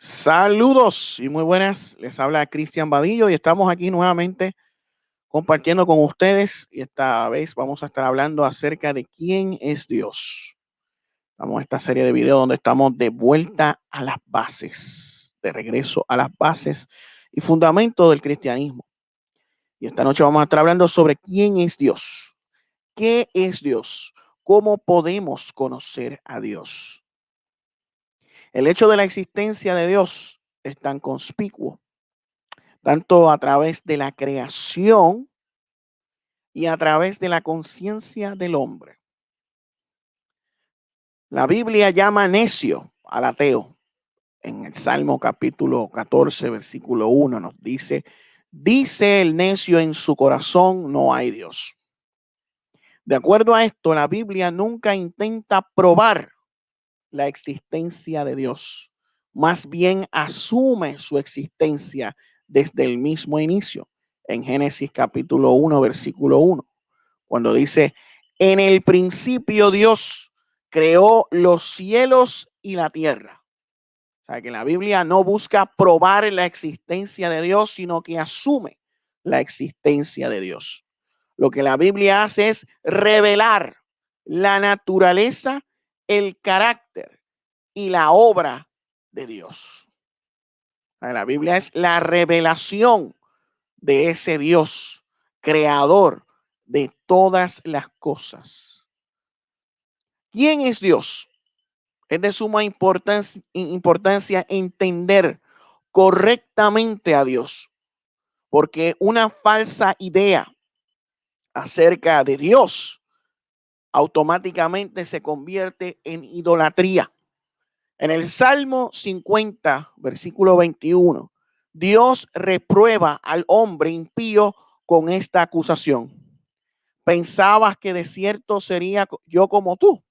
Saludos y muy buenas. Les habla Cristian Vadillo y estamos aquí nuevamente compartiendo con ustedes. Y esta vez vamos a estar hablando acerca de quién es Dios. Estamos en esta serie de videos donde estamos de vuelta a las bases, de regreso a las bases y fundamentos del cristianismo. Y esta noche vamos a estar hablando sobre quién es Dios. ¿Qué es Dios? ¿Cómo podemos conocer a Dios? El hecho de la existencia de Dios es tan conspicuo tanto a través de la creación y a través de la conciencia del hombre. La Biblia llama necio al ateo. En el Salmo capítulo 14, versículo 1 nos dice el necio en su corazón, no hay Dios. De acuerdo a esto, la Biblia nunca intenta probar la existencia de Dios. Más bien asume su existencia desde el mismo inicio. En Génesis capítulo 1, versículo 1, cuando dice, en el principio Dios creó los cielos y la tierra. O sea, que la Biblia no busca probar la existencia de Dios, sino que asume la existencia de Dios. Lo que la Biblia hace es revelar la naturaleza, el carácter y la obra de Dios. La Biblia es la revelación de ese Dios creador de todas las cosas. ¿Quién es Dios? Es de suma importancia entender correctamente a Dios, porque una falsa idea acerca de Dios automáticamente se convierte en idolatría. En el Salmo 50, versículo 21, Dios reprueba al hombre impío con esta acusación. Pensabas que de cierto sería yo como tú.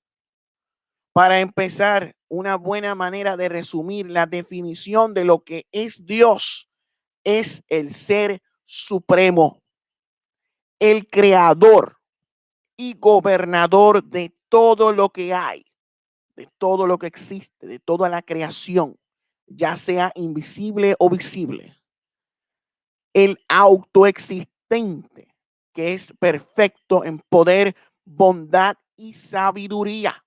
Para empezar, una buena manera de resumir la definición de lo que es Dios es el ser supremo, el creador y gobernador de todo lo que hay, de todo lo que existe, de toda la creación, ya sea invisible o visible. El autoexistente, que es perfecto en poder, bondad y sabiduría.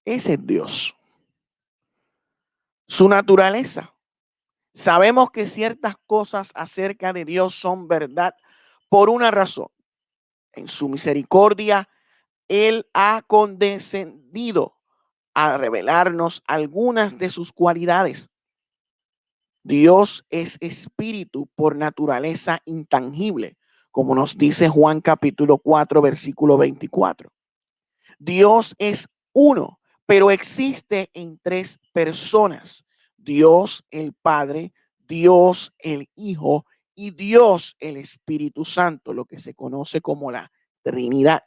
Ese es Dios. Su naturaleza. Sabemos que ciertas cosas acerca de Dios son verdad por una razón. En su misericordia, Él ha condescendido a revelarnos algunas de sus cualidades. Dios es espíritu por naturaleza intangible, como nos dice Juan capítulo 4, versículo 24. Dios es uno, pero existe en tres personas. Dios el Padre, Dios el Hijo y Dios el Espíritu Santo, lo que se conoce como la Trinidad.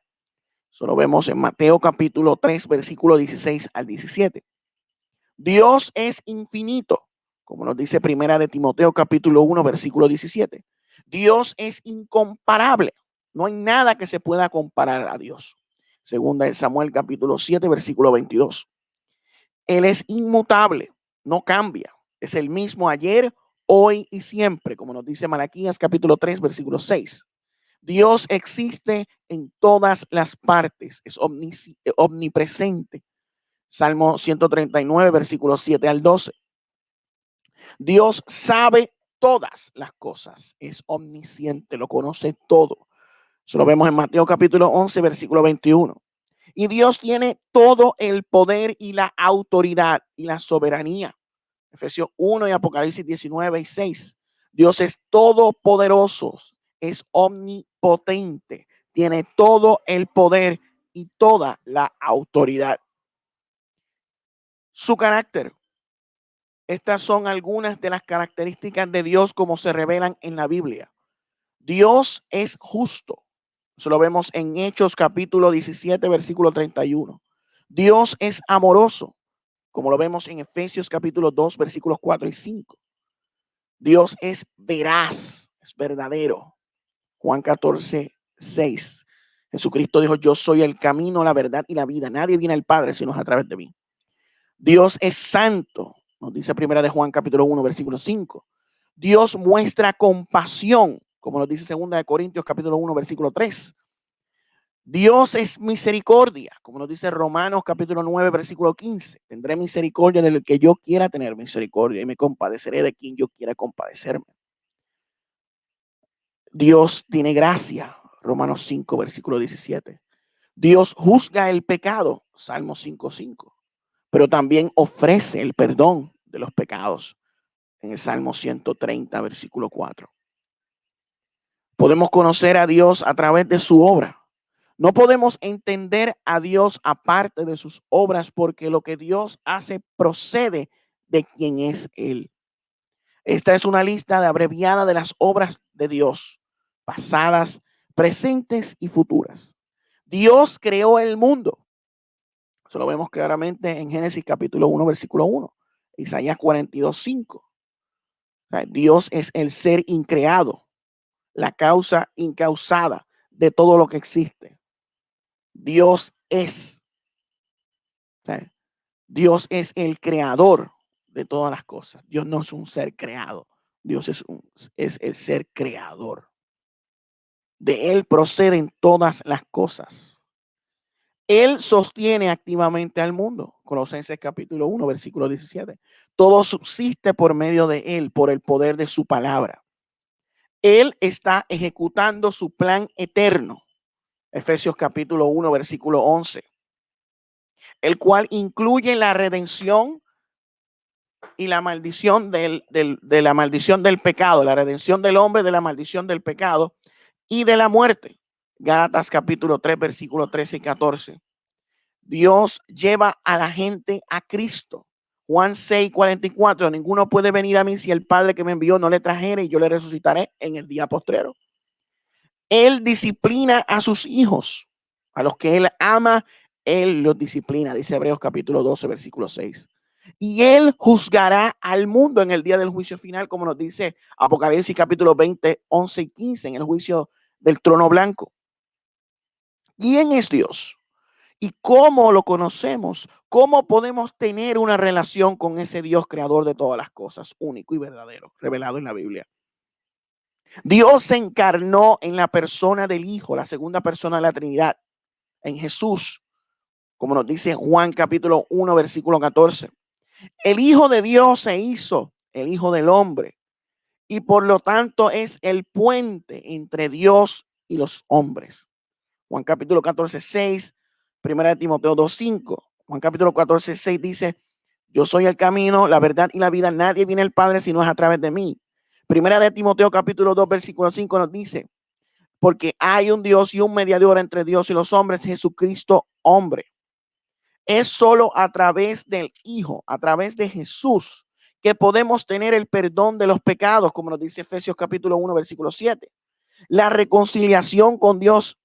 Eso lo vemos en Mateo capítulo 3, versículo 16 al 17. Dios es infinito, como nos dice Primera de Timoteo capítulo 1, versículo 17. Dios es incomparable. No hay nada que se pueda comparar a Dios. Segunda de Samuel capítulo 7, versículo 22. Él es inmutable, no cambia. Es el mismo ayer, hoy y siempre, como nos dice Malaquías capítulo 3, versículo 6. Dios existe en todas las partes, es omnipresente. Salmo 139, versículos 7 al 12. Dios sabe todas las cosas, es omnisciente, lo conoce todo. Eso lo vemos en Mateo capítulo 11, versículo 21. Y Dios tiene todo el poder y la autoridad y la soberanía. Efesios 1 y Apocalipsis 19 y 6. Dios es todopoderoso, es omnipotente, tiene todo el poder y toda la autoridad. Su carácter. Estas son algunas de las características de Dios como se revelan en la Biblia. Dios es justo. Eso lo vemos en Hechos capítulo 17, versículo 31. Dios es amoroso, como lo vemos en Efesios capítulo 2, versículos 4 y 5. Dios es veraz, es verdadero. Juan 14, 6. Jesucristo dijo, yo soy el camino, la verdad y la vida. Nadie viene al Padre sino a través de mí. Dios es santo. Nos dice Primera de Juan capítulo 1, versículo 5. Dios muestra compasión, como nos dice Segunda de Corintios capítulo 1, versículo 3. Dios es misericordia, como nos dice Romanos capítulo 9, versículo 15. Tendré misericordia del que yo quiera tener misericordia y me compadeceré de quien yo quiera compadecerme. Dios tiene gracia, Romanos 5, versículo 17. Dios juzga el pecado, Salmo 5:5, pero también ofrece el perdón de los pecados en el Salmo 130, versículo 4. Podemos conocer a Dios a través de su obra. No podemos entender a Dios aparte de sus obras porque lo que Dios hace procede de quien es Él. Esta es una lista abreviada de las obras de Dios, pasadas, presentes y futuras. Dios creó el mundo. Eso lo vemos claramente en Génesis capítulo 1, versículo 1. Isaías 42:5. O sea, Dios es el ser increado, la causa incausada de todo lo que existe. Dios es. O sea, Dios es el creador de todas las cosas. Dios no es un ser creado. Dios es el ser creador. De Él proceden todas las cosas. Él sostiene activamente al mundo. Colosenses capítulo 1, versículo 17. Todo subsiste por medio de Él, por el poder de su palabra. Él está ejecutando su plan eterno. Efesios capítulo 1, versículo 11. El cual incluye la redención y la maldición de la maldición del pecado, la redención del hombre de la maldición del pecado y de la muerte. Gálatas capítulo 3, versículo 13 y 14. Dios lleva a la gente a Cristo. Juan 6:44. Ninguno puede venir a mí si el Padre que me envió no le trajere y yo le resucitaré en el día postrero. Él disciplina a sus hijos. A los que Él ama, Él los disciplina. Dice Hebreos capítulo 12, versículo 6. Y Él juzgará al mundo en el día del juicio final, como nos dice Apocalipsis capítulo 20, 11 y 15, en el juicio del trono blanco. ¿Quién es Dios? ¿Y cómo lo conocemos? ¿Cómo podemos tener una relación con ese Dios creador de todas las cosas, único y verdadero, revelado en la Biblia? Dios se encarnó en la persona del Hijo, la segunda persona de la Trinidad, en Jesús, como nos dice Juan capítulo 1, versículo 14. El Hijo de Dios se hizo el Hijo del Hombre y por lo tanto es el puente entre Dios y los hombres. Juan capítulo 14, 6, primera de Timoteo 2, 5. Juan capítulo 14, 6 dice, yo soy el camino, la verdad y la vida. Nadie viene al Padre si no es a través de mí. Primera de Timoteo capítulo 2, versículo 5 nos dice, porque hay un Dios y un mediador entre Dios y los hombres, Jesucristo hombre. Es solo a través del Hijo, a través de Jesús, que podemos tener el perdón de los pecados, como nos dice Efesios capítulo 1, versículo 7. La reconciliación con Dios,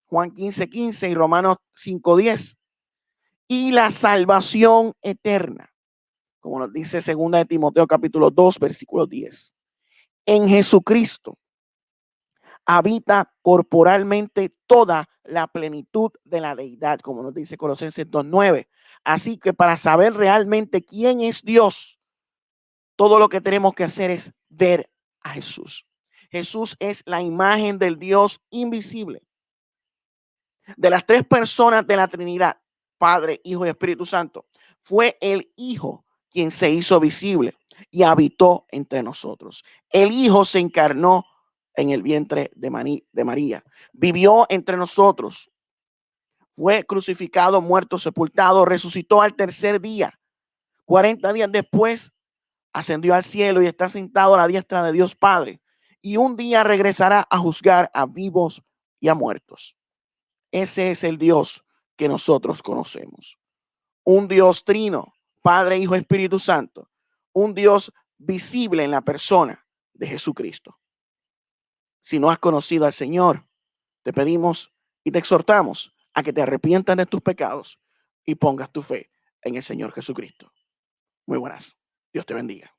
Juan 15, 15 y Romanos 5, 10. Y la salvación eterna, como nos dice segunda de Timoteo capítulo 2, versículo 10. En Jesucristo habita corporalmente toda la plenitud de la deidad, como nos dice Colosenses 2:9. Así que para saber realmente quién es Dios, todo lo que tenemos que hacer es ver a Jesús. Jesús es la imagen del Dios invisible. De las tres personas de la Trinidad, Padre, Hijo y Espíritu Santo, fue el Hijo quien se hizo visible y habitó entre nosotros. El Hijo se encarnó en el vientre de María, vivió entre nosotros, fue crucificado, muerto, sepultado, resucitó al tercer día. 40 días después ascendió al cielo y está sentado a la diestra de Dios Padre. Y un día regresará a juzgar a vivos y a muertos. Ese es el Dios que nosotros conocemos. Un Dios trino, Padre, Hijo, Espíritu Santo. Un Dios visible en la persona de Jesucristo. Si no has conocido al Señor, te pedimos y te exhortamos a que te arrepientas de tus pecados y pongas tu fe en el Señor Jesucristo. Muy buenas. Dios te bendiga.